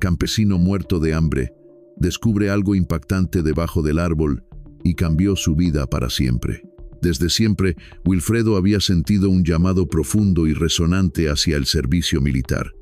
campesino muerto de hambre, descubre algo impactante debajo del árbol y cambió su vida para siempre. Desde siempre, Wilfredo había sentido un llamado profundo y resonante hacia el servicio militar.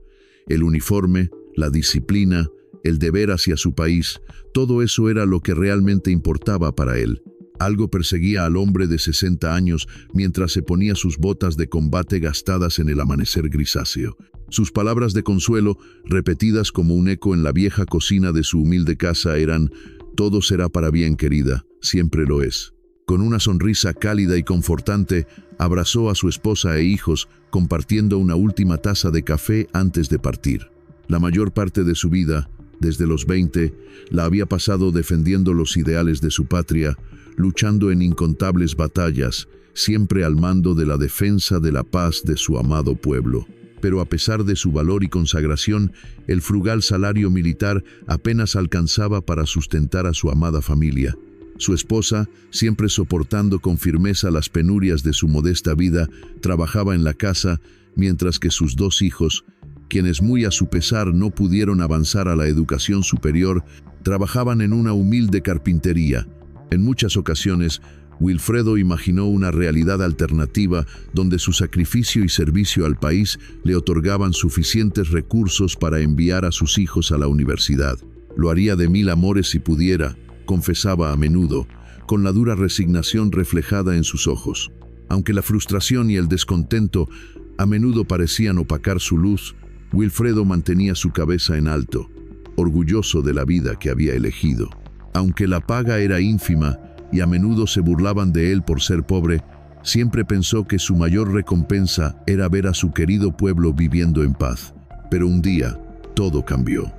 El uniforme, la disciplina, el deber hacia su país, todo eso era lo que realmente importaba para él. Algo perseguía al hombre de 60 años mientras se ponía sus botas de combate gastadas en el amanecer grisáceo. Sus palabras de consuelo, repetidas como un eco en la vieja cocina de su humilde casa, eran: «Todo será para bien, querida, siempre lo es». Con una sonrisa cálida y confortante, abrazó a su esposa e hijos, compartiendo una última taza de café antes de partir. La mayor parte de su vida, desde los 20, la había pasado defendiendo los ideales de su patria, luchando en incontables batallas, siempre al mando de la defensa de la paz de su amado pueblo. Pero a pesar de su valor y consagración, el frugal salario militar apenas alcanzaba para sustentar a su amada familia. Su esposa, siempre soportando con firmeza las penurias de su modesta vida, trabajaba en la casa, mientras que sus dos hijos, quienes muy a su pesar no pudieron avanzar a la educación superior, trabajaban en una humilde carpintería. En muchas ocasiones, Wilfredo imaginó una realidad alternativa donde su sacrificio y servicio al país le otorgaban suficientes recursos para enviar a sus hijos a la universidad. Lo haría de mil amores si pudiera, confesaba a menudo, con la dura resignación reflejada en sus ojos. Aunque la frustración y el descontento a menudo parecían opacar su luz, Wilfredo mantenía su cabeza en alto, orgulloso de la vida que había elegido. Aunque la paga era ínfima y a menudo se burlaban de él por ser pobre, siempre pensó que su mayor recompensa era ver a su querido pueblo viviendo en paz. Pero un día, todo cambió.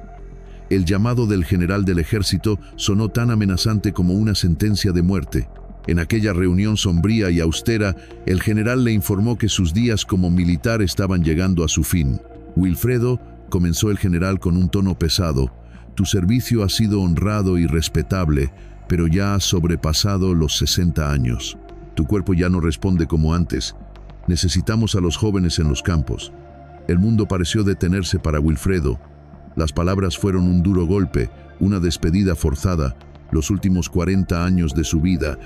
El llamado del general del ejército sonó tan amenazante como una sentencia de muerte. En aquella reunión sombría y austera, el general le informó que sus días como militar estaban llegando a su fin. «Wilfredo», comenzó el general con un tono pesado, «tu servicio ha sido honrado y respetable, pero ya has sobrepasado los 60 años. Tu cuerpo ya no responde como antes. Necesitamos a los jóvenes en los campos». El mundo pareció detenerse para Wilfredo. Las palabras fueron un duro golpe, una despedida forzada. Los últimos 40 años de su vida,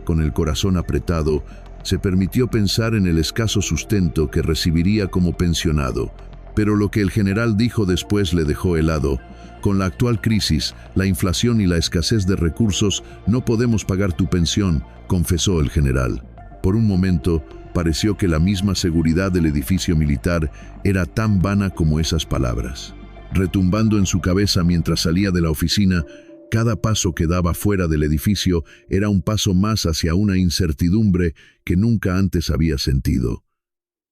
con el corazón apretado, se permitió pensar en el escaso sustento que recibiría como pensionado. Pero lo que el general dijo después le dejó helado. «Con la actual crisis, la inflación y la escasez de recursos, no podemos pagar tu pensión», confesó el general. Por un momento, pareció que la misma seguridad del edificio militar era tan vana como esas palabras. Retumbando en su cabeza mientras salía de la oficina, cada paso que daba fuera del edificio era un paso más hacia una incertidumbre que nunca antes había sentido.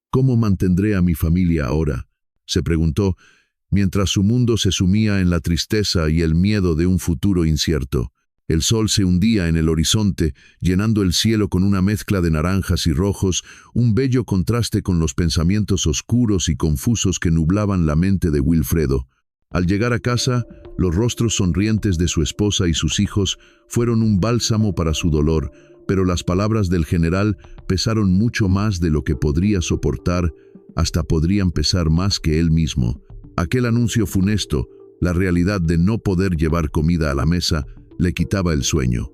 «¿Cómo mantendré a mi familia ahora?», se preguntó, mientras su mundo se sumía en la tristeza y el miedo de un futuro incierto. El sol se hundía en el horizonte, llenando el cielo con una mezcla de naranjas y rojos, un bello contraste con los pensamientos oscuros y confusos que nublaban la mente de Wilfredo. Al llegar a casa, los rostros sonrientes de su esposa y sus hijos fueron un bálsamo para su dolor, pero las palabras del general pesaron mucho más de lo que podría soportar, hasta podrían pesar más que él mismo. Aquel anuncio funesto, la realidad de no poder llevar comida a la mesa, le quitaba el sueño.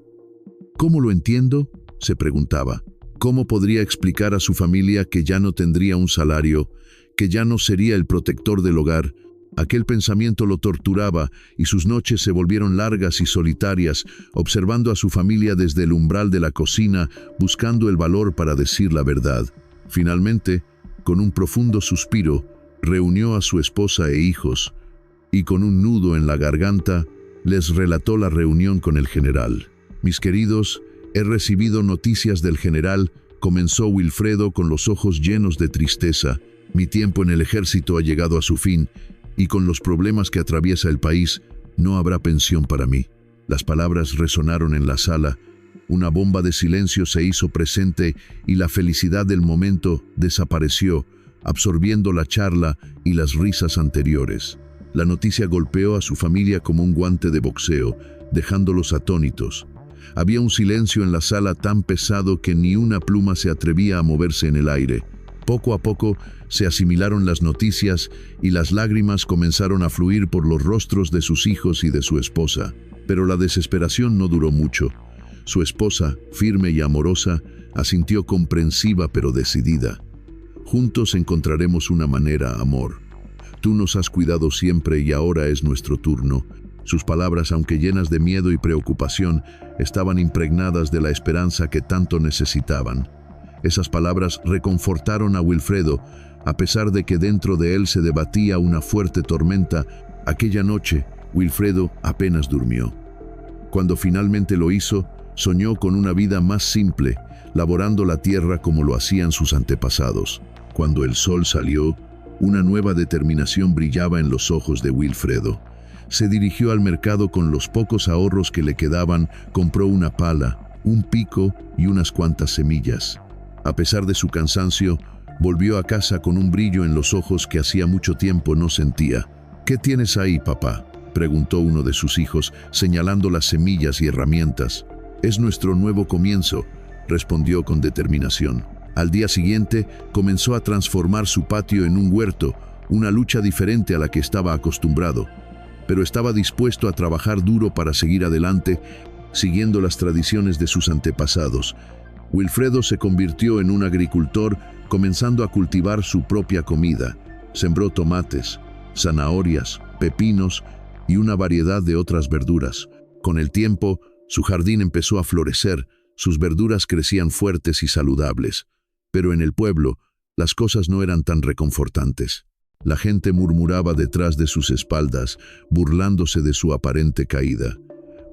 «¿Cómo lo entiendo?», se preguntaba. «¿Cómo podría explicar a su familia que ya no tendría un salario, que ya no sería el protector del hogar?» Aquel pensamiento lo torturaba y sus noches se volvieron largas y solitarias, observando a su familia desde el umbral de la cocina, buscando el valor para decir la verdad. Finalmente, con un profundo suspiro, reunió a su esposa e hijos, y con un nudo en la garganta, les relató la reunión con el general. «Mis queridos, he recibido noticias del general», comenzó Wilfredo con los ojos llenos de tristeza. «Mi tiempo en el ejército ha llegado a su fin, y con los problemas que atraviesa el país, no habrá pensión para mí». Las palabras resonaron en la sala, una bomba de silencio se hizo presente y la felicidad del momento desapareció, absorbiendo la charla y las risas anteriores. La noticia golpeó a su familia como un guante de boxeo, dejándolos atónitos. Había un silencio en la sala tan pesado que ni una pluma se atrevía a moverse en el aire. Poco a poco se asimilaron las noticias y las lágrimas comenzaron a fluir por los rostros de sus hijos y de su esposa. Pero la desesperación no duró mucho. Su esposa, firme y amorosa, asintió comprensiva pero decidida. Juntos encontraremos una manera, amor. Tú nos has cuidado siempre y ahora es nuestro turno. Sus palabras, aunque llenas de miedo y preocupación, estaban impregnadas de la esperanza que tanto necesitaban. Esas palabras reconfortaron a Wilfredo, a pesar de que dentro de él se debatía una fuerte tormenta. Aquella noche, Wilfredo apenas durmió. Cuando finalmente lo hizo, soñó con una vida más simple, laborando la tierra como lo hacían sus antepasados. Cuando el sol salió, una nueva determinación brillaba en los ojos de Wilfredo. Se dirigió al mercado con los pocos ahorros que le quedaban, compró una pala, un pico y unas cuantas semillas. A pesar de su cansancio, volvió a casa con un brillo en los ojos que hacía mucho tiempo no sentía. «¿Qué tienes ahí, papá?», preguntó uno de sus hijos, señalando las semillas y herramientas. «Es nuestro nuevo comienzo», respondió con determinación. Al día siguiente, comenzó a transformar su patio en un huerto, una lucha diferente a la que estaba acostumbrado. Pero estaba dispuesto a trabajar duro para seguir adelante, siguiendo las tradiciones de sus antepasados. Wilfredo se convirtió en un agricultor, comenzando a cultivar su propia comida. Sembró tomates, zanahorias, pepinos y una variedad de otras verduras. Con el tiempo, su jardín empezó a florecer, sus verduras crecían fuertes y saludables. Pero en el pueblo, las cosas no eran tan reconfortantes. La gente murmuraba detrás de sus espaldas, burlándose de su aparente caída.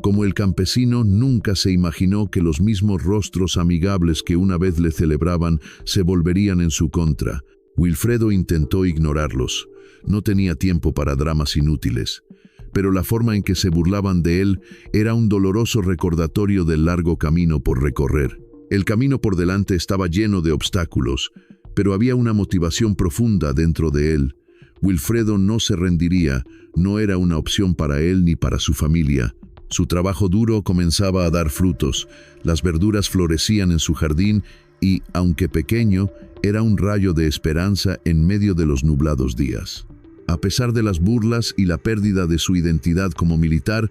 Como el campesino nunca se imaginó que los mismos rostros amigables que una vez le celebraban se volverían en su contra. Wilfredo intentó ignorarlos. No tenía tiempo para dramas inútiles. Pero la forma en que se burlaban de él era un doloroso recordatorio del largo camino por recorrer. El camino por delante estaba lleno de obstáculos, pero había una motivación profunda dentro de él. Wilfredo no se rendiría, no era una opción para él ni para su familia. Su trabajo duro comenzaba a dar frutos, las verduras florecían en su jardín y, aunque pequeño, era un rayo de esperanza en medio de los nublados días. A pesar de las burlas y la pérdida de su identidad como militar,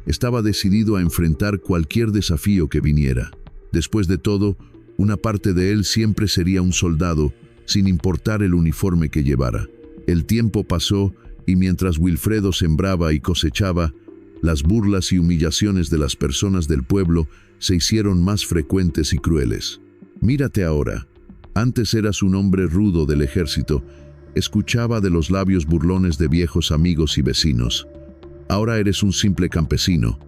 estaba decidido a enfrentar cualquier desafío que viniera. Después de todo, una parte de él siempre sería un soldado, sin importar el uniforme que llevara. El tiempo pasó y mientras Wilfredo sembraba y cosechaba, las burlas y humillaciones de las personas del pueblo se hicieron más frecuentes y crueles. «Mírate ahora. Antes eras un hombre rudo del ejército», escuchaba de los labios burlones de viejos amigos y vecinos. «Ahora eres un simple campesino.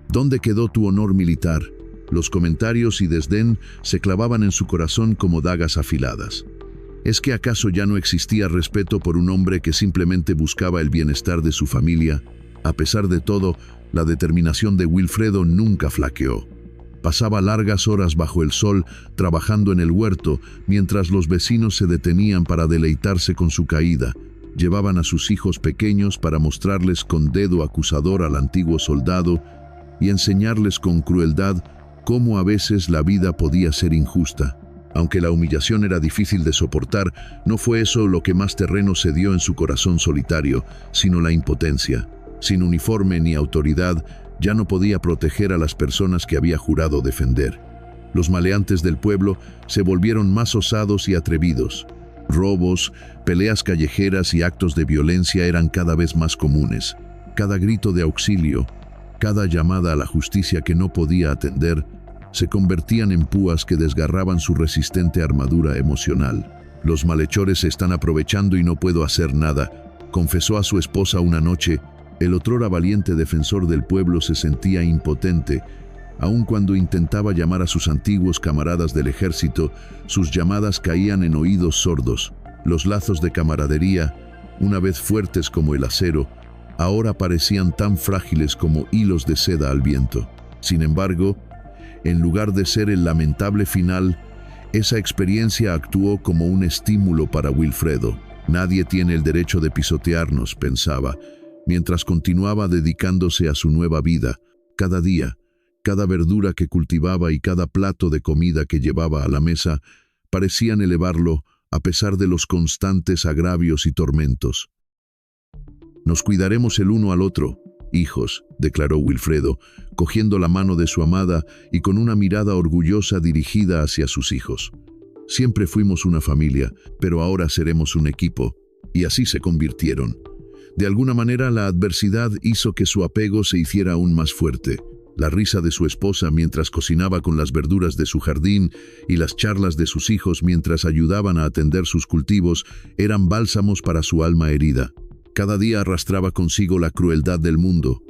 ¿Dónde quedó tu honor militar?». Los comentarios y desdén se clavaban en su corazón como dagas afiladas. ¿Es que acaso ya no existía respeto por un hombre que simplemente buscaba el bienestar de su familia? A pesar de todo, la determinación de Wilfredo nunca flaqueó. Pasaba largas horas bajo el sol trabajando en el huerto, mientras los vecinos se detenían para deleitarse con su caída. Llevaban a sus hijos pequeños para mostrarles con dedo acusador al antiguo soldado y enseñarles con crueldad cómo a veces la vida podía ser injusta. Aunque la humillación era difícil de soportar, no fue eso lo que más terreno cedió en su corazón solitario, sino la impotencia. Sin uniforme ni autoridad, ya no podía proteger a las personas que había jurado defender. Los maleantes del pueblo se volvieron más osados y atrevidos. Robos, peleas callejeras y actos de violencia eran cada vez más comunes. Cada grito de auxilio, cada llamada a la justicia que no podía atender, se convertían en púas que desgarraban su resistente armadura emocional. «Los malhechores se están aprovechando y no puedo hacer nada», confesó a su esposa una noche. El otrora valiente defensor del pueblo se sentía impotente. Aun cuando intentaba llamar a sus antiguos camaradas del ejército, sus llamadas caían en oídos sordos. Los lazos de camaradería, una vez fuertes como el acero, ahora parecían tan frágiles como hilos de seda al viento. Sin embargo, en lugar de ser el lamentable final, esa experiencia actuó como un estímulo para Wilfredo. «Nadie tiene el derecho de pisotearnos», pensaba, mientras continuaba dedicándose a su nueva vida. Cada día, cada verdura que cultivaba y cada plato de comida que llevaba a la mesa parecían elevarlo a pesar de los constantes agravios y tormentos. «Nos cuidaremos el uno al otro, hijos», declaró Wilfredo, cogiendo la mano de su amada y con una mirada orgullosa dirigida hacia sus hijos. «Siempre fuimos una familia, pero ahora seremos un equipo», y así se convirtieron. De alguna manera, la adversidad hizo que su apego se hiciera aún más fuerte. La risa de su esposa mientras cocinaba con las verduras de su jardín y las charlas de sus hijos mientras ayudaban a atender sus cultivos eran bálsamos para su alma herida. Cada día arrastraba consigo la crueldad del mundo,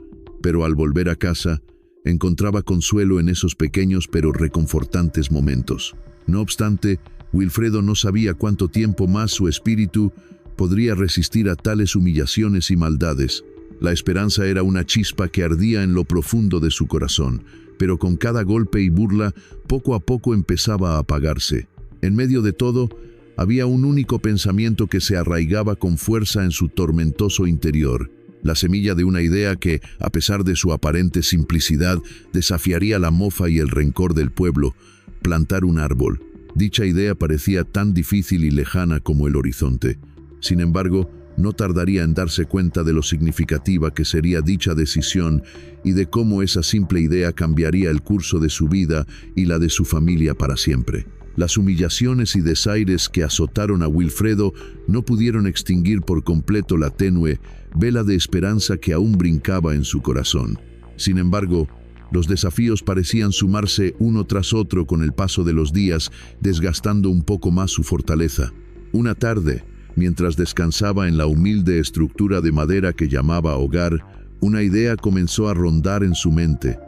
pero al volver a casa, encontraba consuelo en esos pequeños pero reconfortantes momentos. No obstante, Wilfredo no sabía cuánto tiempo más su espíritu podría resistir a tales humillaciones y maldades. La esperanza era una chispa que ardía en lo profundo de su corazón, pero con cada golpe y burla, poco a poco empezaba a apagarse. En medio de todo, había un único pensamiento que se arraigaba con fuerza en su tormentoso interior, la semilla de una idea que, a pesar de su aparente simplicidad, desafiaría la mofa y el rencor del pueblo: plantar un árbol. Dicha idea parecía tan difícil y lejana como el horizonte. Sin embargo, no tardaría en darse cuenta de lo significativa que sería dicha decisión y de cómo esa simple idea cambiaría el curso de su vida y la de su familia para siempre. Las humillaciones y desaires que azotaron a Wilfredo no pudieron extinguir por completo la tenue vela de esperanza que aún brincaba en su corazón. Sin embargo, los desafíos parecían sumarse uno tras otro con el paso de los días, desgastando un poco más su fortaleza. Una tarde, mientras descansaba en la humilde estructura de madera que llamaba hogar, una idea comenzó a rondar en su mente.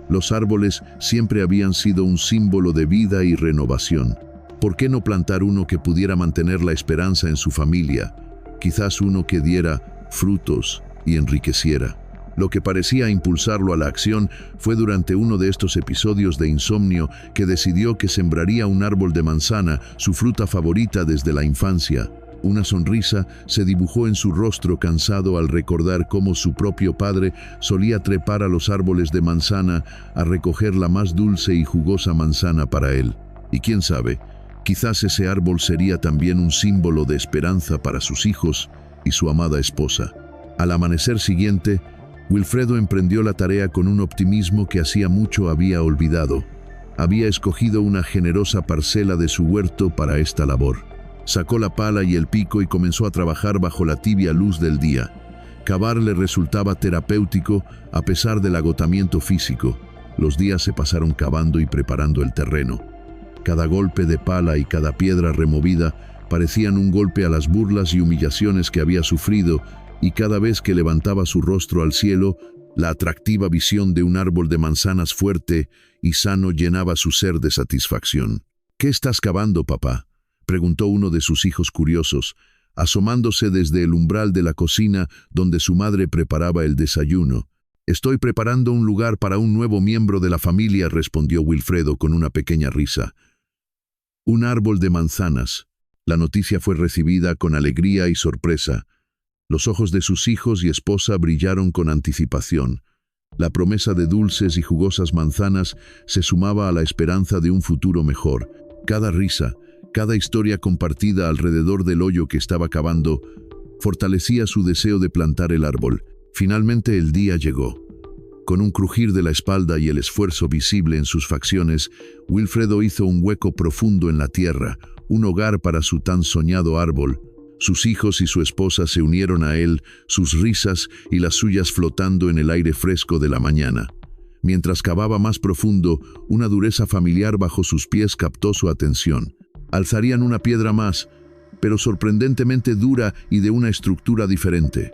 Los árboles siempre habían sido un símbolo de vida y renovación. ¿Por qué no plantar uno que pudiera mantener la esperanza en su familia? Quizás uno que diera frutos y enriqueciera. Lo que parecía impulsarlo a la acción fue durante uno de estos episodios de insomnio que decidió que sembraría un árbol de manzana, su fruta favorita desde la infancia. Una sonrisa se dibujó en su rostro cansado al recordar cómo su propio padre solía trepar a los árboles de manzana a recoger la más dulce y jugosa manzana para él. Y quién sabe, quizás ese árbol sería también un símbolo de esperanza para sus hijos y su amada esposa. Al amanecer siguiente, Wilfredo emprendió la tarea con un optimismo que hacía mucho había olvidado. Había escogido una generosa parcela de su huerto para esta labor. Sacó la pala y el pico y comenzó a trabajar bajo la tibia luz del día. Cavar le resultaba terapéutico a pesar del agotamiento físico. Los días se pasaron cavando y preparando el terreno. Cada golpe de pala y cada piedra removida parecían un golpe a las burlas y humillaciones que había sufrido, y cada vez que levantaba su rostro al cielo, la atractiva visión de un árbol de manzanas fuerte y sano llenaba su ser de satisfacción. «¿Qué estás cavando, papá?», preguntó uno de sus hijos curiosos, asomándose desde el umbral de la cocina donde su madre preparaba el desayuno. «Estoy preparando un lugar para un nuevo miembro de la familia», respondió Wilfredo con una pequeña risa. «Un árbol de manzanas». La noticia fue recibida con alegría y sorpresa. Los ojos de sus hijos y esposa brillaron con anticipación. La promesa de dulces y jugosas manzanas se sumaba a la esperanza de un futuro mejor. Cada risa, cada historia compartida alrededor del hoyo que estaba cavando, fortalecía su deseo de plantar el árbol. Finalmente el día llegó. Con un crujir de la espalda y el esfuerzo visible en sus facciones, Wilfredo hizo un hueco profundo en la tierra, un hogar para su tan soñado árbol. Sus hijos y su esposa se unieron a él, sus risas y las suyas flotando en el aire fresco de la mañana. Mientras cavaba más profundo, una dureza familiar bajo sus pies captó su atención. Alzarían una piedra más, pero sorprendentemente dura y de una estructura diferente.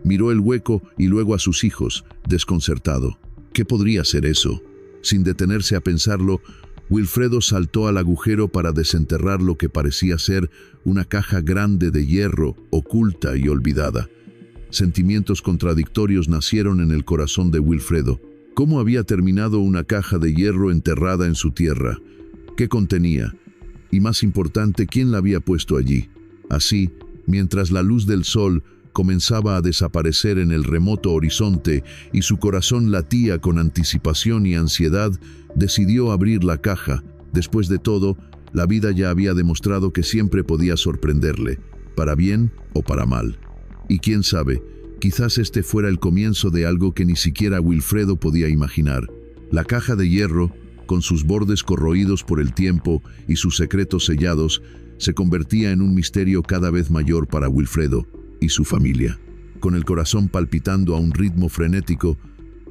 Miró el hueco y luego a sus hijos, desconcertado. ¿Qué podría ser eso? Sin detenerse a pensarlo, Wilfredo saltó al agujero para desenterrar lo que parecía ser una caja grande de hierro, oculta y olvidada. Sentimientos contradictorios nacieron en el corazón de Wilfredo. ¿Cómo había terminado una caja de hierro enterrada en su tierra? ¿Qué contenía? Y más importante, ¿quién la había puesto allí? Así, mientras la luz del sol comenzaba a desaparecer en el remoto horizonte y su corazón latía con anticipación y ansiedad, decidió abrir la caja. Después de todo, La vida ya había demostrado que siempre podía sorprenderle, para bien o para mal. Y quién sabe, quizás este fuera el comienzo de algo que ni siquiera Wilfredo podía imaginar. La caja de hierro, con sus bordes corroídos por el tiempo y sus secretos sellados, se convertía en un misterio cada vez mayor para Wilfredo y su familia. Con el corazón palpitando a un ritmo frenético,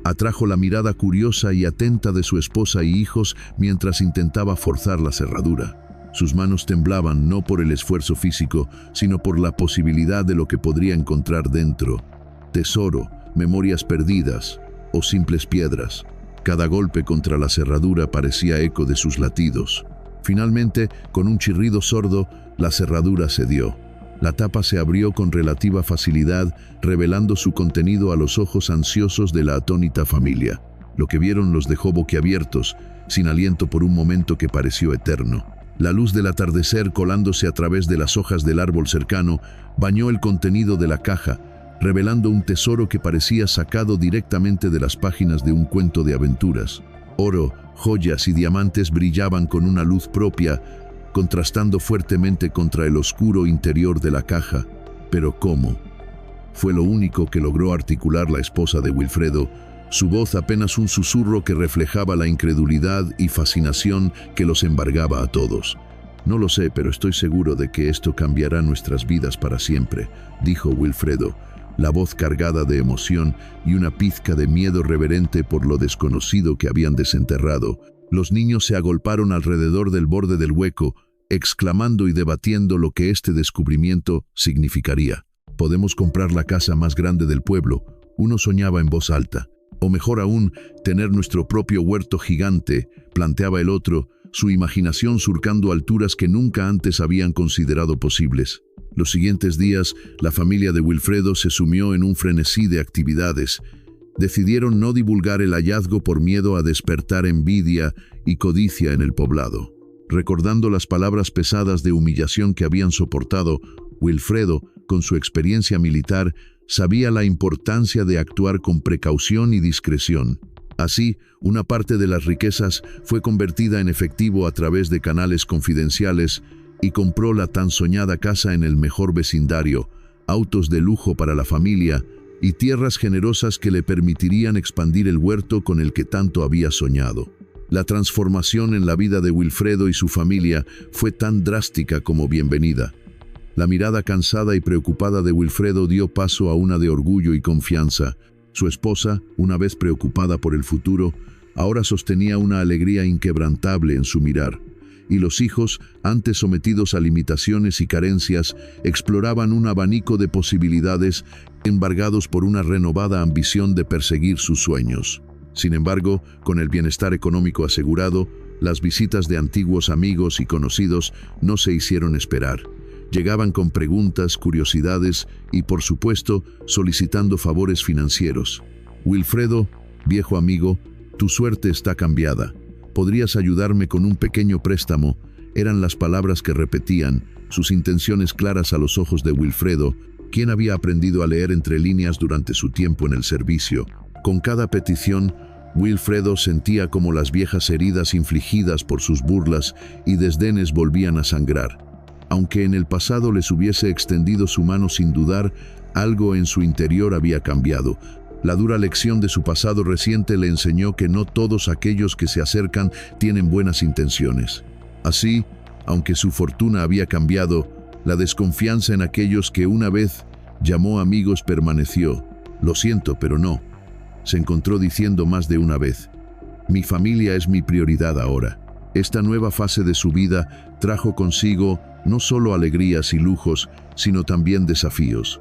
atrajo la mirada curiosa y atenta de su esposa y hijos mientras intentaba forzar la cerradura. Sus manos temblaban no por el esfuerzo físico, sino por la posibilidad de lo que podría encontrar dentro. Tesoro, memorias perdidas o simples piedras. Cada golpe contra la cerradura parecía eco de sus latidos. Finalmente, con un chirrido sordo, la cerradura cedió. La tapa se abrió con relativa facilidad, revelando su contenido a los ojos ansiosos de la atónita familia. Lo que vieron los dejó boquiabiertos, sin aliento por un momento que pareció eterno. La luz del atardecer, colándose a través de las hojas del árbol cercano, bañó el contenido de la caja, revelando un tesoro que parecía sacado directamente de las páginas de un cuento de aventuras. Oro, joyas y diamantes brillaban con una luz propia, contrastando fuertemente contra el oscuro interior de la caja. ¿Pero cómo? Fue lo único que logró articular la esposa de Wilfredo, su voz apenas un susurro que reflejaba la incredulidad y fascinación que los embargaba a todos. «No lo sé, pero estoy seguro de que esto cambiará nuestras vidas para siempre», dijo Wilfredo, la voz cargada de emoción y una pizca de miedo reverente por lo desconocido que habían desenterrado. Los niños se agolparon alrededor del borde del hueco, exclamando y debatiendo lo que este descubrimiento significaría. «Podemos comprar la casa más grande del pueblo», uno soñaba en voz alta. «O mejor aún, tener nuestro propio huerto gigante», planteaba el otro, su imaginación surcando alturas que nunca antes habían considerado posibles. Los siguientes días, la familia de Wilfredo se sumió en un frenesí de actividades. Decidieron no divulgar el hallazgo por miedo a despertar envidia y codicia en el poblado. Recordando las palabras pesadas de humillación que habían soportado, Wilfredo, con su experiencia militar, sabía la importancia de actuar con precaución y discreción. Así, una parte de las riquezas fue convertida en efectivo a través de canales confidenciales y compró la tan soñada casa en el mejor vecindario, autos de lujo para la familia y tierras generosas que le permitirían expandir el huerto con el que tanto había soñado. La transformación en la vida de Wilfredo y su familia fue tan drástica como bienvenida. La mirada cansada y preocupada de Wilfredo dio paso a una de orgullo y confianza. Su esposa, una vez preocupada por el futuro, ahora sostenía una alegría inquebrantable en su mirar. Y los hijos, antes sometidos a limitaciones y carencias, exploraban un abanico de posibilidades, embargados por una renovada ambición de perseguir sus sueños. Sin embargo, con el bienestar económico asegurado, las visitas de antiguos amigos y conocidos no se hicieron esperar. Llegaban con preguntas, curiosidades y, por supuesto, solicitando favores financieros. «Wilfredo, viejo amigo, tu suerte está cambiada. ¿Podrías ayudarme con un pequeño préstamo?», eran las palabras que repetían, sus intenciones claras a los ojos de Wilfredo, quien había aprendido a leer entre líneas durante su tiempo en el servicio. Con cada petición, Wilfredo sentía como las viejas heridas infligidas por sus burlas y desdenes volvían a sangrar. Aunque en el pasado les hubiese extendido su mano sin dudar, algo en su interior había cambiado. La dura lección de su pasado reciente le enseñó que no todos aquellos que se acercan tienen buenas intenciones. Así, aunque su fortuna había cambiado, la desconfianza en aquellos que una vez llamó amigos permaneció. «Lo siento, pero no», se encontró diciendo más de una vez. «Mi familia es mi prioridad ahora». Esta nueva fase de su vida trajo consigo no solo alegrías y lujos, sino también desafíos.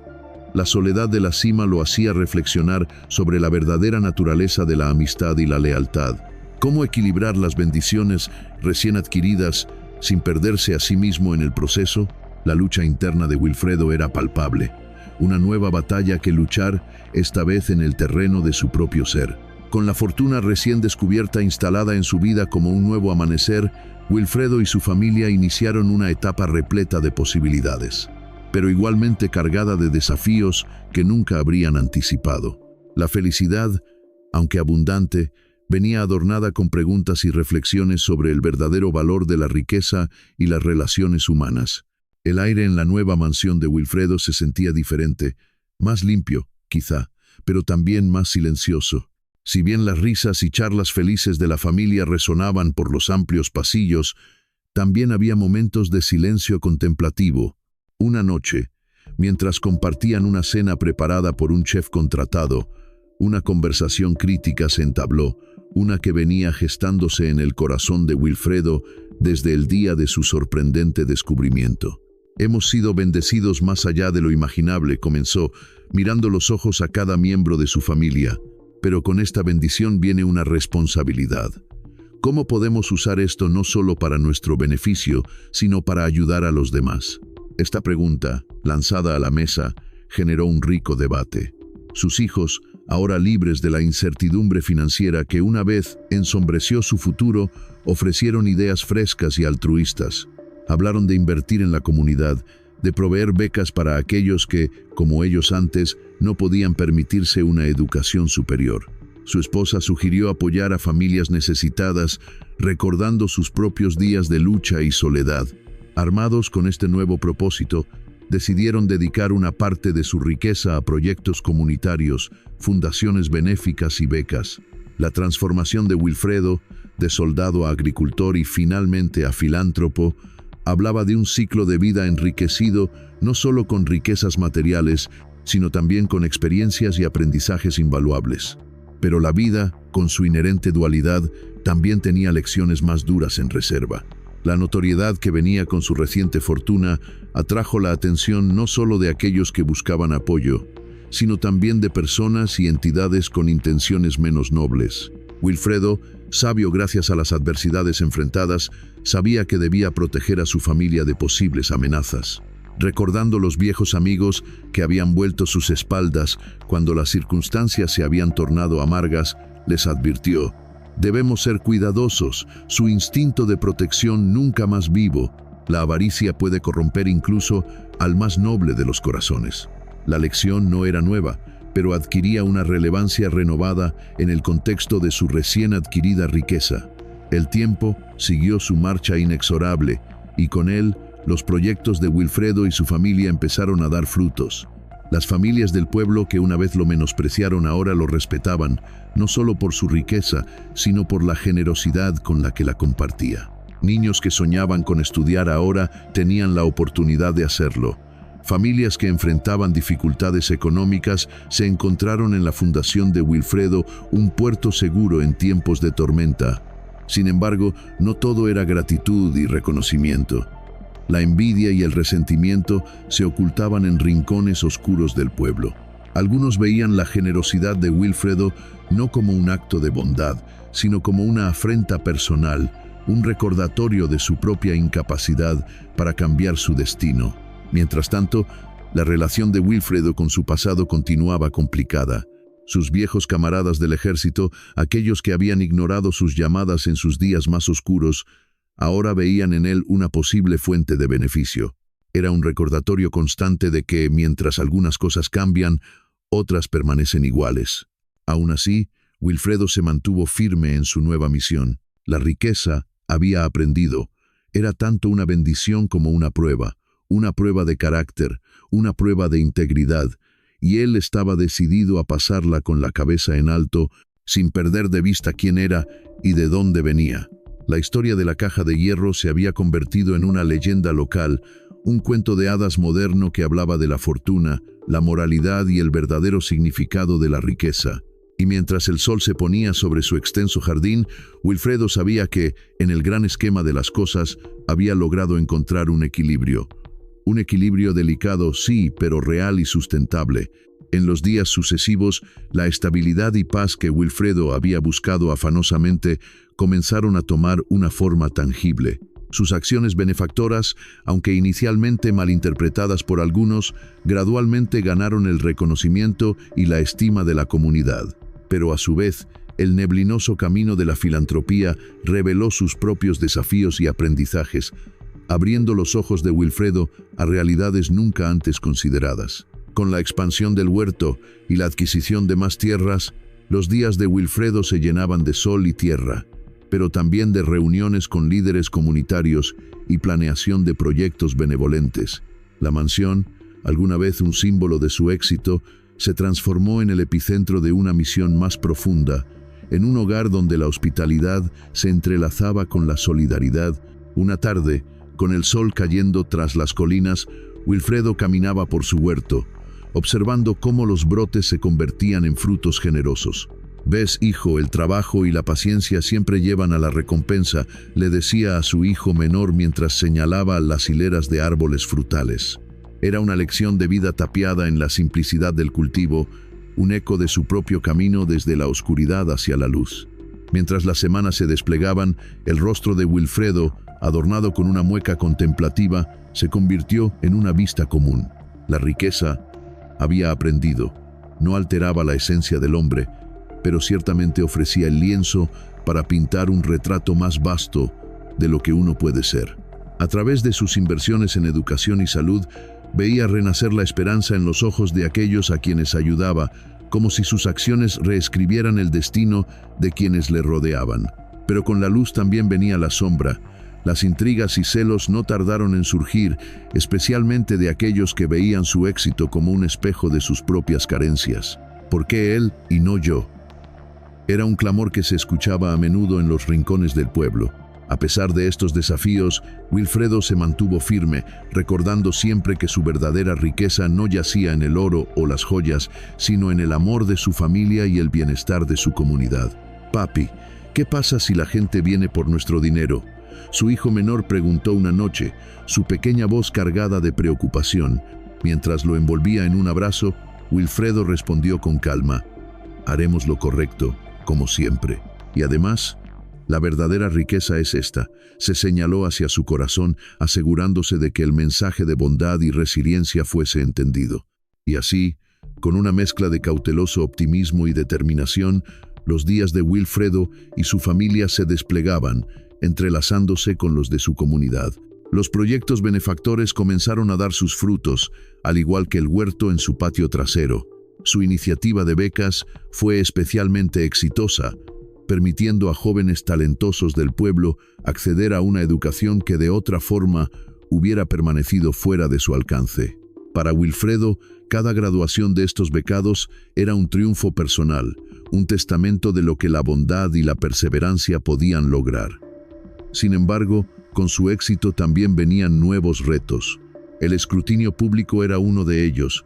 La soledad de la cima lo hacía reflexionar sobre la verdadera naturaleza de la amistad y la lealtad. Cómo equilibrar las bendiciones recién adquiridas sin perderse a sí mismo en el proceso. La lucha interna de Wilfredo era palpable. Una nueva batalla que luchar, esta vez en el terreno de su propio ser. Con la fortuna recién descubierta instalada en su vida como un nuevo amanecer, Wilfredo y su familia iniciaron una etapa repleta de posibilidades, pero igualmente cargada de desafíos que nunca habrían anticipado. La felicidad, aunque abundante, venía adornada con preguntas y reflexiones sobre el verdadero valor de la riqueza y las relaciones humanas. El aire en la nueva mansión de Wilfredo se sentía diferente, más limpio, quizá, pero también más silencioso. Si bien las risas y charlas felices de la familia resonaban por los amplios pasillos, también había momentos de silencio contemplativo. Una noche, mientras compartían una cena preparada por un chef contratado, una conversación crítica se entabló, una que venía gestándose en el corazón de Wilfredo desde el día de su sorprendente descubrimiento. «Hemos sido bendecidos más allá de lo imaginable», comenzó, mirando los ojos a cada miembro de su familia. «Pero con esta bendición viene una responsabilidad. ¿Cómo podemos usar esto no solo para nuestro beneficio, sino para ayudar a los demás?». Esta pregunta, lanzada a la mesa, generó un rico debate. Sus hijos, ahora libres de la incertidumbre financiera que una vez ensombreció su futuro, ofrecieron ideas frescas y altruistas. Hablaron de invertir en la comunidad, de proveer becas para aquellos que, como ellos antes, no podían permitirse una educación superior. Su esposa sugirió apoyar a familias necesitadas, recordando sus propios días de lucha y soledad. Armados con este nuevo propósito, decidieron dedicar una parte de su riqueza a proyectos comunitarios, fundaciones benéficas y becas. La transformación de Wilfredo, de soldado a agricultor y finalmente a filántropo, hablaba de un ciclo de vida enriquecido no solo con riquezas materiales, sino también con experiencias y aprendizajes invaluables. Pero la vida, con su inherente dualidad, también tenía lecciones más duras en reserva. La notoriedad que venía con su reciente fortuna atrajo la atención no solo de aquellos que buscaban apoyo, sino también de personas y entidades con intenciones menos nobles. Wilfredo, sabio gracias a las adversidades enfrentadas, sabía que debía proteger a su familia de posibles amenazas. Recordando los viejos amigos que habían vuelto sus espaldas cuando las circunstancias se habían tornado amargas, les advirtió: «Debemos ser cuidadosos, su instinto de protección nunca más vivo. La avaricia puede corromper incluso al más noble de los corazones». La lección no era nueva, pero adquiría una relevancia renovada en el contexto de su recién adquirida riqueza. El tiempo siguió su marcha inexorable, y con él, los proyectos de Wilfredo y su familia empezaron a dar frutos. Las familias del pueblo que una vez lo menospreciaron ahora lo respetaban, no solo por su riqueza, sino por la generosidad con la que la compartía. Niños que soñaban con estudiar ahora tenían la oportunidad de hacerlo. Familias que enfrentaban dificultades económicas se encontraron en la fundación de Wilfredo un puerto seguro en tiempos de tormenta. Sin embargo, no todo era gratitud y reconocimiento. La envidia y el resentimiento se ocultaban en rincones oscuros del pueblo. Algunos veían la generosidad de Wilfredo no como un acto de bondad, sino como una afrenta personal, un recordatorio de su propia incapacidad para cambiar su destino. Mientras tanto, la relación de Wilfredo con su pasado continuaba complicada. Sus viejos camaradas del ejército, aquellos que habían ignorado sus llamadas en sus días más oscuros, ahora veían en él una posible fuente de beneficio. Era un recordatorio constante de que, mientras algunas cosas cambian, otras permanecen iguales. Aún así, Wilfredo se mantuvo firme en su nueva misión. La riqueza, había aprendido, era tanto una bendición como una prueba de carácter, una prueba de integridad, y él estaba decidido a pasarla con la cabeza en alto, sin perder de vista quién era y de dónde venía. La historia de la caja de hierro se había convertido en una leyenda local, un cuento de hadas moderno que hablaba de la fortuna, la moralidad y el verdadero significado de la riqueza. Y mientras el sol se ponía sobre su extenso jardín, Wilfredo sabía que, en el gran esquema de las cosas, había logrado encontrar un equilibrio. Un equilibrio delicado, sí, pero real y sustentable. En los días sucesivos, la estabilidad y paz que Wilfredo había buscado afanosamente comenzaron a tomar una forma tangible. Sus acciones benefactoras, aunque inicialmente malinterpretadas por algunos, gradualmente ganaron el reconocimiento y la estima de la comunidad. Pero a su vez, el neblinoso camino de la filantropía reveló sus propios desafíos y aprendizajes, abriendo los ojos de Wilfredo a realidades nunca antes consideradas. Con la expansión del huerto y la adquisición de más tierras, Los días de Wilfredo se llenaban de sol y tierra, pero también de reuniones con líderes comunitarios y planeación de proyectos benevolentes. La mansión, alguna vez un símbolo de su éxito, se transformó en el epicentro de una misión más profunda, en un hogar donde la hospitalidad se entrelazaba con la solidaridad. Una tarde, con el sol cayendo tras las colinas, Wilfredo caminaba por su huerto, observando cómo los brotes se convertían en frutos generosos. «Ves, hijo, el trabajo y la paciencia siempre llevan a la recompensa», le decía a su hijo menor mientras señalaba las hileras de árboles frutales. Era una lección de vida tapiada en la simplicidad del cultivo, un eco de su propio camino desde la oscuridad hacia la luz. Mientras las semanas se desplegaban, el rostro de Wilfredo, adornado con una mueca contemplativa, se convirtió en una vista común. La riqueza, había aprendido, no alteraba la esencia del hombre, pero ciertamente ofrecía el lienzo para pintar un retrato más vasto de lo que uno puede ser. A través de sus inversiones en educación y salud, veía renacer la esperanza en los ojos de aquellos a quienes ayudaba, como si sus acciones reescribieran el destino de quienes le rodeaban. Pero con la luz también venía la sombra. Las intrigas y celos no tardaron en surgir, especialmente de aquellos que veían su éxito como un espejo de sus propias carencias. ¿Por qué él y no yo? Era un clamor que se escuchaba a menudo en los rincones del pueblo. A pesar de estos desafíos, Wilfredo se mantuvo firme, recordando siempre que su verdadera riqueza no yacía en el oro o las joyas, sino en el amor de su familia y el bienestar de su comunidad. «Papi, ¿qué pasa si la gente viene por nuestro dinero?», su hijo menor preguntó una noche, su pequeña voz cargada de preocupación. Mientras lo envolvía en un abrazo, Wilfredo respondió con calma: «Haremos lo correcto, como siempre. Y además, la verdadera riqueza es esta», se señaló hacia su corazón, asegurándose de que el mensaje de bondad y resiliencia fuese entendido. Y así, con una mezcla de cauteloso optimismo y determinación, los días de Wilfredo y su familia se desplegaban, entrelazándose con los de su comunidad. Los proyectos benefactores comenzaron a dar sus frutos, al igual que el huerto en su patio trasero. Su iniciativa de becas fue especialmente exitosa, permitiendo a jóvenes talentosos del pueblo acceder a una educación que de otra forma hubiera permanecido fuera de su alcance. Para Wilfredo, cada graduación de estos becados era un triunfo personal, un testamento de lo que la bondad y la perseverancia podían lograr. Sin embargo, con su éxito también venían nuevos retos. El escrutinio público era uno de ellos,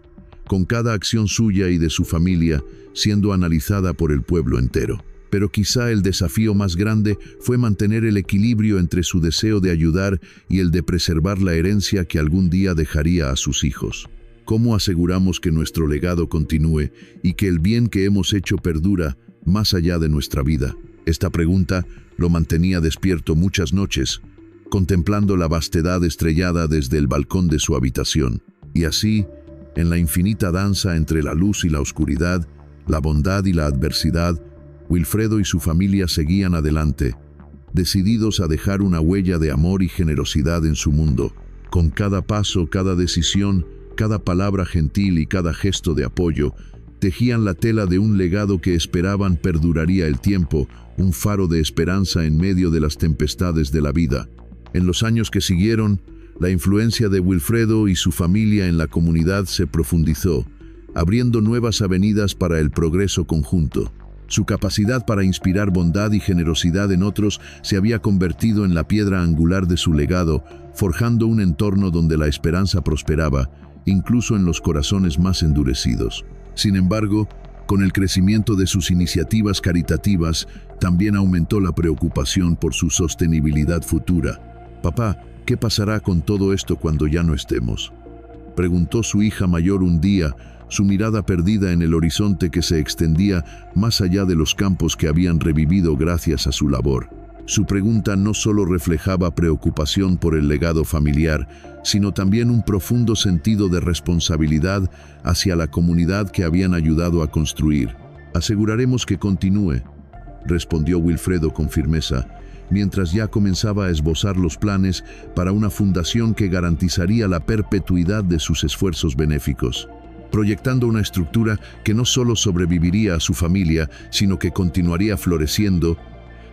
con cada acción suya y de su familia siendo analizada por el pueblo entero. Pero quizá el desafío más grande fue mantener el equilibrio entre su deseo de ayudar y el de preservar la herencia que algún día dejaría a sus hijos. ¿Cómo aseguramos que nuestro legado continúe y que el bien que hemos hecho perdura más allá de nuestra vida? Esta pregunta lo mantenía despierto muchas noches, contemplando la vastedad estrellada desde el balcón de su habitación. Y así, en la infinita danza entre la luz y la oscuridad, la bondad y la adversidad, Wilfredo y su familia seguían adelante, decididos a dejar una huella de amor y generosidad en su mundo. Con cada paso, cada decisión, cada palabra gentil y cada gesto de apoyo, tejían la tela de un legado que esperaban perduraría el tiempo, un faro de esperanza en medio de las tempestades de la vida. En los años que siguieron, la influencia de Wilfredo y su familia en la comunidad se profundizó, abriendo nuevas avenidas para el progreso conjunto. Su capacidad para inspirar bondad y generosidad en otros se había convertido en la piedra angular de su legado, forjando un entorno donde la esperanza prosperaba, incluso en los corazones más endurecidos. Sin embargo, con el crecimiento de sus iniciativas caritativas, también aumentó la preocupación por su sostenibilidad futura. «Papá, ¿qué pasará con todo esto cuando ya no estemos?», preguntó su hija mayor un día, su mirada perdida en el horizonte que se extendía más allá de los campos que habían revivido gracias a su labor. Su pregunta no solo reflejaba preocupación por el legado familiar, sino también un profundo sentido de responsabilidad hacia la comunidad que habían ayudado a construir. «Aseguraremos que continúe», respondió Wilfredo con firmeza, mientras ya comenzaba a esbozar los planes para una fundación que garantizaría la perpetuidad de sus esfuerzos benéficos. proyectando una estructura que no solo sobreviviría a su familia, sino que continuaría floreciendo.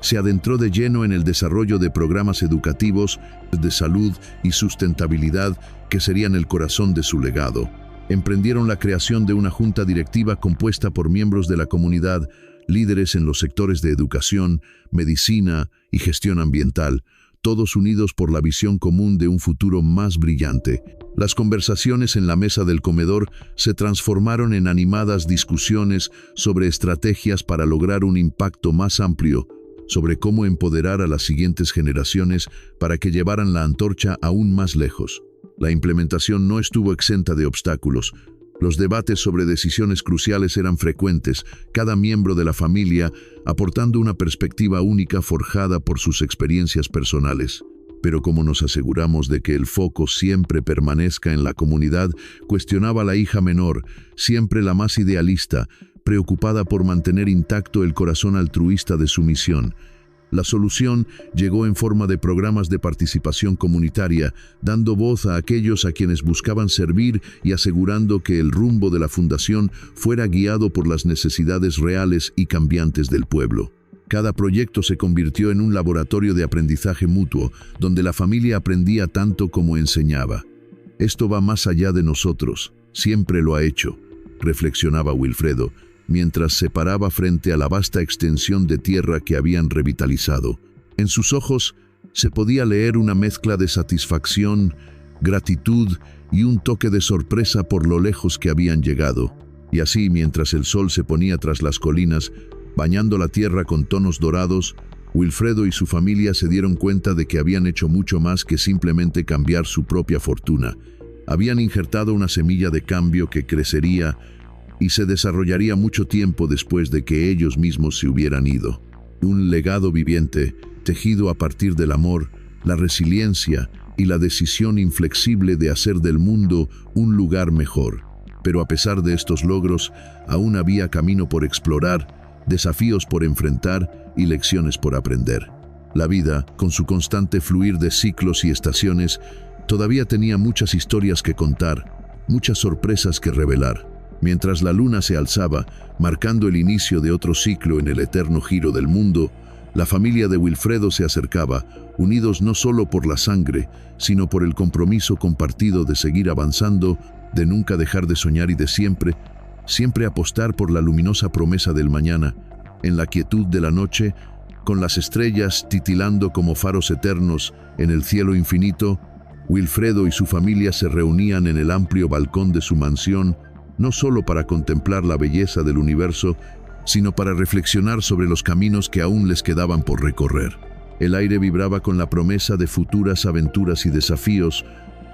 Se adentró de lleno en el desarrollo de programas educativos, de salud y sustentabilidad que serían el corazón de su legado. Emprendieron la creación de una junta directiva compuesta por miembros de la comunidad, líderes en los sectores de educación, medicina y gestión ambiental, todos unidos por la visión común de un futuro más brillante. Las conversaciones en la mesa del comedor se transformaron en animadas discusiones sobre estrategias para lograr un impacto más amplio, sobre cómo empoderar a las siguientes generaciones para que llevaran la antorcha aún más lejos. La implementación no estuvo exenta de obstáculos. Los debates sobre decisiones cruciales eran frecuentes, cada miembro de la familia aportando una perspectiva única forjada por sus experiencias personales. Pero como nos aseguramos de que el foco siempre permanezca en la comunidad, cuestionaba la hija menor, siempre la más idealista, preocupada por mantener intacto el corazón altruista de su misión. La solución llegó en forma de programas de participación comunitaria, dando voz a aquellos a quienes buscaban servir y asegurando que el rumbo de la fundación fuera guiado por las necesidades reales y cambiantes del pueblo. Cada proyecto se convirtió en un laboratorio de aprendizaje mutuo, donde la familia aprendía tanto como enseñaba. Esto va más allá de nosotros, siempre lo ha hecho, reflexionaba Wilfredo, mientras se paraba frente a la vasta extensión de tierra que habían revitalizado. En sus ojos se podía leer una mezcla de satisfacción, gratitud y un toque de sorpresa por lo lejos que habían llegado. Y así, mientras el sol se ponía tras las colinas, bañando la tierra con tonos dorados, Wilfredo y su familia se dieron cuenta de que habían hecho mucho más que simplemente cambiar su propia fortuna. Habían injertado una semilla de cambio que crecería y se desarrollaría mucho tiempo después de que ellos mismos se hubieran ido. Un legado viviente, tejido a partir del amor, la resiliencia y la decisión inflexible de hacer del mundo un lugar mejor. Pero a pesar de estos logros, aún había camino por explorar, desafíos por enfrentar y lecciones por aprender. La vida, con su constante fluir de ciclos y estaciones, todavía tenía muchas historias que contar, muchas sorpresas que revelar. Mientras la luna se alzaba, marcando el inicio de otro ciclo en el eterno giro del mundo, la familia de Wilfredo se acercaba, unidos no solo por la sangre, sino por el compromiso compartido de seguir avanzando, de nunca dejar de soñar y de siempre apostar por la luminosa promesa del mañana. En la quietud de la noche, con las estrellas titilando como faros eternos en el cielo infinito, Wilfredo y su familia se reunían en el amplio balcón de su mansión, no solo para contemplar la belleza del universo, sino para reflexionar sobre los caminos que aún les quedaban por recorrer. El aire vibraba con la promesa de futuras aventuras y desafíos,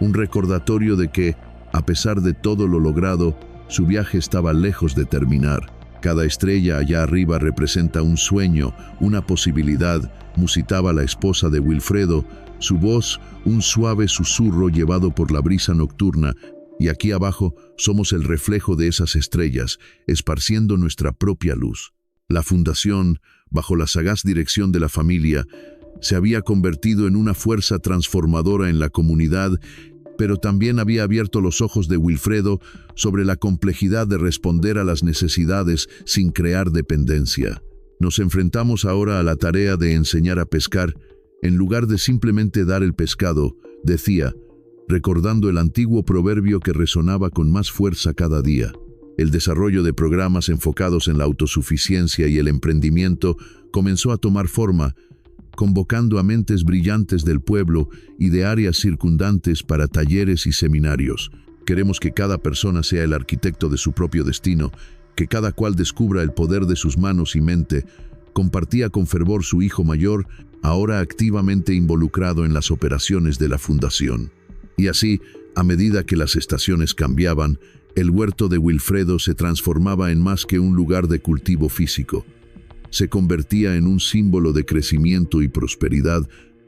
un recordatorio de que, a pesar de todo lo logrado, su viaje estaba lejos de terminar. Cada estrella allá arriba representa un sueño, una posibilidad, musitaba la esposa de Wilfredo, su voz un suave susurro llevado por la brisa nocturna. Y aquí abajo somos el reflejo de esas estrellas, esparciendo nuestra propia luz. La fundación, bajo la sagaz dirección de la familia, se había convertido en una fuerza transformadora en la comunidad, pero también había abierto los ojos de Wilfredo sobre la complejidad de responder a las necesidades sin crear dependencia. Nos enfrentamos ahora a la tarea de enseñar a pescar, en lugar de simplemente dar el pescado, decía, recordando el antiguo proverbio que resonaba con más fuerza cada día. El desarrollo de programas enfocados en la autosuficiencia y el emprendimiento comenzó a tomar forma, convocando a mentes brillantes del pueblo y de áreas circundantes para talleres y seminarios. Queremos que cada persona sea el arquitecto de su propio destino, que cada cual descubra el poder de sus manos y mente, compartía con fervor su hijo mayor, ahora activamente involucrado en las operaciones de la fundación. Y así, a medida que las estaciones cambiaban, el huerto de Wilfredo se transformaba en más que un lugar de cultivo físico. Se convertía en un símbolo de crecimiento y prosperidad,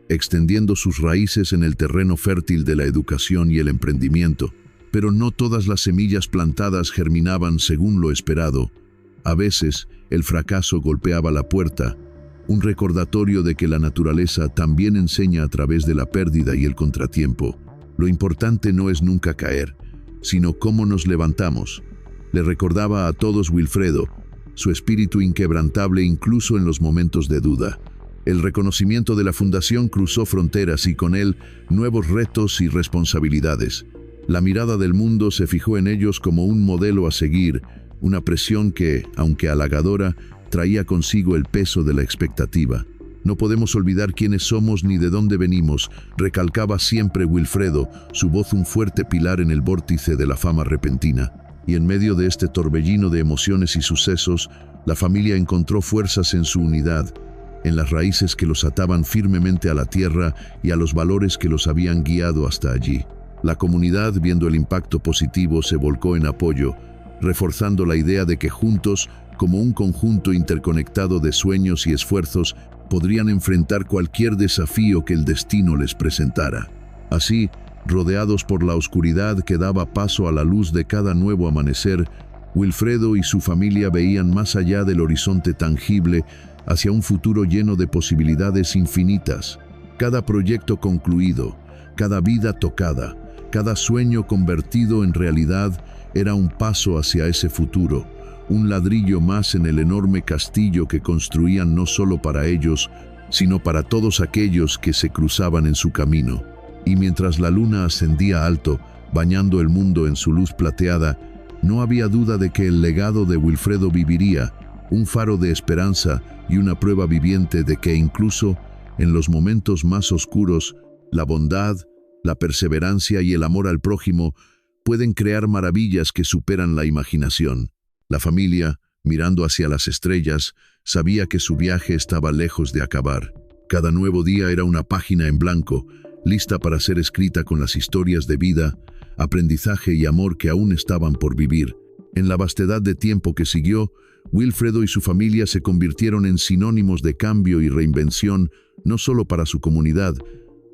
extendiendo sus raíces en el terreno fértil de la educación y el emprendimiento. Pero no todas las semillas plantadas germinaban según lo esperado. A veces, el fracaso golpeaba la puerta, un recordatorio de que la naturaleza también enseña a través de la pérdida y el contratiempo. Lo importante no es nunca caer, sino cómo nos levantamos, Le recordaba a todos Wilfredo, su espíritu inquebrantable incluso en los momentos de duda. El reconocimiento de la fundación cruzó fronteras y con él nuevos retos y responsabilidades. La mirada del mundo se fijó en ellos como un modelo a seguir, una presión que, aunque halagadora, traía consigo el peso de la expectativa. No podemos olvidar quiénes somos ni de dónde venimos, recalcaba siempre Wilfredo, su voz un fuerte pilar en el vórtice de la fama repentina. Y en medio de este torbellino de emociones y sucesos, la familia encontró fuerzas en su unidad, en las raíces que los ataban firmemente a la tierra y a los valores que los habían guiado hasta allí. La comunidad, viendo el impacto positivo, se volcó en apoyo, reforzando la idea de que juntos, como un conjunto interconectado de sueños y esfuerzos, podrían enfrentar cualquier desafío que el destino les presentara. Así, rodeados por la oscuridad que daba paso a la luz de cada nuevo amanecer, Wilfredo y su familia veían más allá del horizonte tangible hacia un futuro lleno de posibilidades infinitas. Cada proyecto concluido, cada vida tocada, cada sueño convertido en realidad era un paso hacia ese futuro, un ladrillo más en el enorme castillo que construían no solo para ellos, sino para todos aquellos que se cruzaban en su camino. Y mientras la luna ascendía alto, bañando el mundo en su luz plateada, no había duda de que el legado de Wilfredo viviría, un faro de esperanza y una prueba viviente de que incluso en los momentos más oscuros, la bondad, la perseverancia y el amor al prójimo pueden crear maravillas que superan la imaginación. La familia, mirando hacia las estrellas, sabía que su viaje estaba lejos de acabar. Cada nuevo día era una página en blanco, lista para ser escrita con las historias de vida, aprendizaje y amor que aún estaban por vivir. En la vastedad de tiempo que siguió, Wilfredo y su familia se convirtieron en sinónimos de cambio y reinvención, no solo para su comunidad,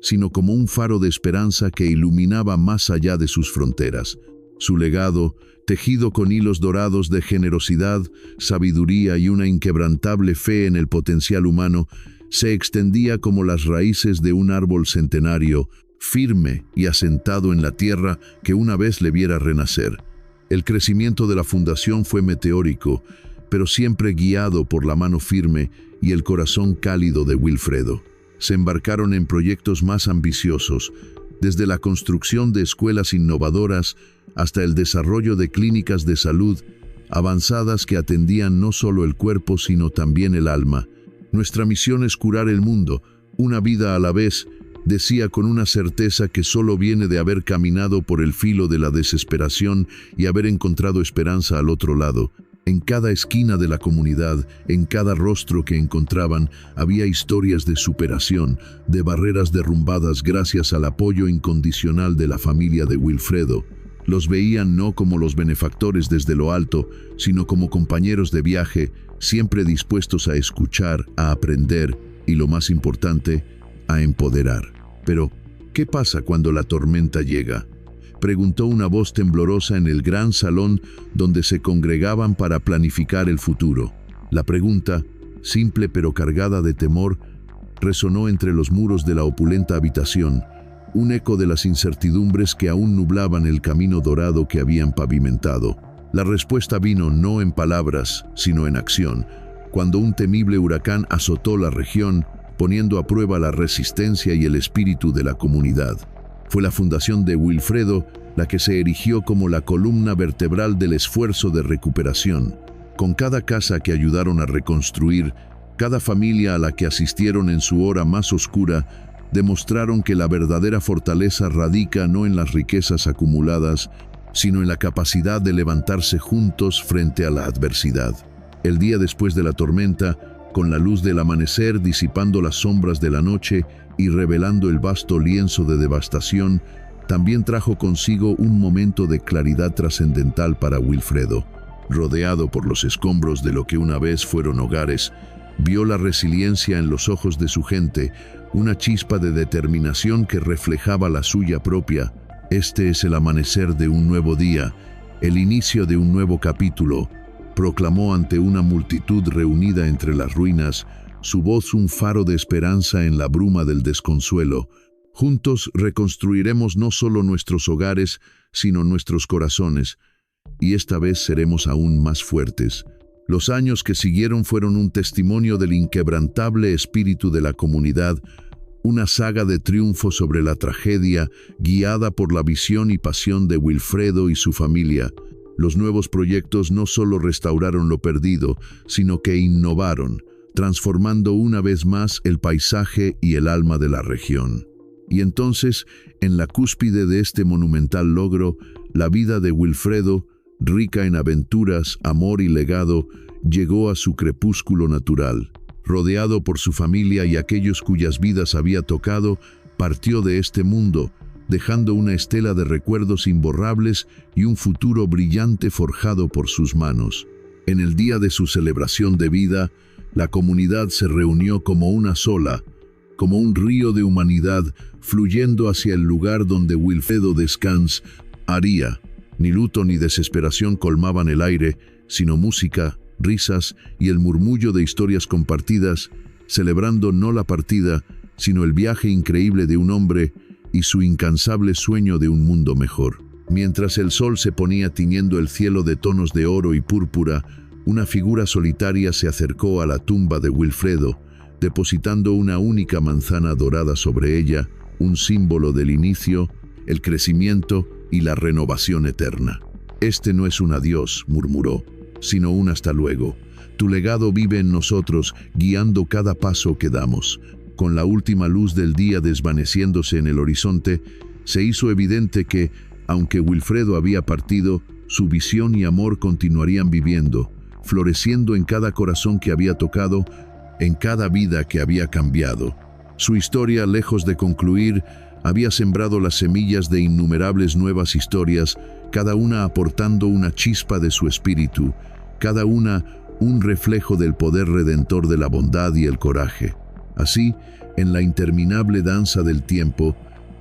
sino como un faro de esperanza que iluminaba más allá de sus fronteras. Su legado, tejido con hilos dorados de generosidad, sabiduría y una inquebrantable fe en el potencial humano, se extendía como las raíces de un árbol centenario, firme y asentado en la tierra que una vez le viera renacer. El crecimiento de la fundación fue meteórico, pero siempre guiado por la mano firme y el corazón cálido de Wilfredo. Se embarcaron en proyectos más ambiciosos, desde la construcción de escuelas innovadoras hasta el desarrollo de clínicas de salud avanzadas que atendían no solo el cuerpo sino también el alma. Nuestra misión es curar el mundo, una vida a la vez, decía con una certeza que solo viene de haber caminado por el filo de la desesperación y haber encontrado esperanza al otro lado. En cada esquina de la comunidad, en cada rostro que encontraban, había historias de superación, de barreras derrumbadas gracias al apoyo incondicional de la familia de Wilfredo. Los veían no como los benefactores desde lo alto, sino como compañeros de viaje, siempre dispuestos a escuchar, a aprender y, lo más importante, a empoderar. Pero, ¿qué pasa cuando la tormenta llega?, preguntó una voz temblorosa en el gran salón donde se congregaban para planificar el futuro. La pregunta, simple pero cargada de temor, resonó entre los muros de la opulenta habitación, un eco de las incertidumbres que aún nublaban el camino dorado que habían pavimentado. La respuesta vino no en palabras, sino en acción, cuando un temible huracán azotó la región, poniendo a prueba la resistencia y el espíritu de la comunidad. Fue la fundación de Wilfredo la que se erigió como la columna vertebral del esfuerzo de recuperación. Con cada casa que ayudaron a reconstruir, cada familia a la que asistieron en su hora más oscura, demostraron que la verdadera fortaleza radica no en las riquezas acumuladas, sino en la capacidad de levantarse juntos frente a la adversidad. El día después de la tormenta, con la luz del amanecer disipando las sombras de la noche y revelando el vasto lienzo de devastación, también trajo consigo un momento de claridad trascendental para Wilfredo. Rodeado por los escombros de lo que una vez fueron hogares, vio la resiliencia en los ojos de su gente, una chispa de determinación que reflejaba la suya propia. Este es el amanecer de un nuevo día, el inicio de un nuevo capítulo, proclamó ante una multitud reunida entre las ruinas, su voz un faro de esperanza en la bruma del desconsuelo. Juntos reconstruiremos no solo nuestros hogares, sino nuestros corazones. y esta vez seremos aún más fuertes. Los años que siguieron fueron un testimonio del inquebrantable espíritu de la comunidad, una saga de triunfo sobre la tragedia, guiada por la visión y pasión de Wilfredo y su familia. Los nuevos proyectos no solo restauraron lo perdido, sino que innovaron, transformando una vez más el paisaje y el alma de la región. Y entonces, en la cúspide de este monumental logro, la vida de Wilfredo, rica en aventuras, amor y legado, llegó a su crepúsculo natural. Rodeado por su familia y aquellos cuyas vidas había tocado, partió de este mundo, dejando una estela de recuerdos imborrables y un futuro brillante forjado por sus manos. En el día de su celebración de vida, la comunidad se reunió como una sola, como un río de humanidad fluyendo hacia el lugar donde Wilfredo descansaría. Ni luto ni desesperación colmaban el aire, sino música, risas y el murmullo de historias compartidas, celebrando no la partida, sino el viaje increíble de un hombre y su incansable sueño de un mundo mejor. Mientras el sol se ponía tiñendo el cielo de tonos de oro y púrpura, una figura solitaria se acercó a la tumba de Wilfredo, depositando una única manzana dorada sobre ella, un símbolo del inicio, el crecimiento y la renovación eterna. «Este no es un adiós», murmuró, «sino un hasta luego. Tu legado vive en nosotros, guiando cada paso que damos». Con la última luz del día desvaneciéndose en el horizonte, se hizo evidente que, aunque Wilfredo había partido, su visión y amor continuarían viviendo, floreciendo en cada corazón que había tocado, en cada vida que había cambiado. Su historia, lejos de concluir, había sembrado las semillas de innumerables nuevas historias, cada una aportando una chispa de su espíritu, cada una un reflejo del poder redentor de la bondad y el coraje. Así, en la interminable danza del tiempo,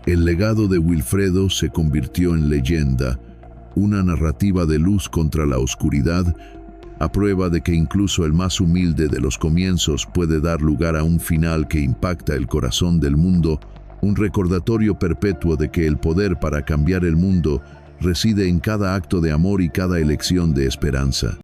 el legado de Wilfredo se convirtió en leyenda, una narrativa de luz contra la oscuridad, a prueba de que incluso el más humilde de los comienzos puede dar lugar a un final que impacta el corazón del mundo, un recordatorio perpetuo de que el poder para cambiar el mundo reside en cada acto de amor y cada elección de esperanza.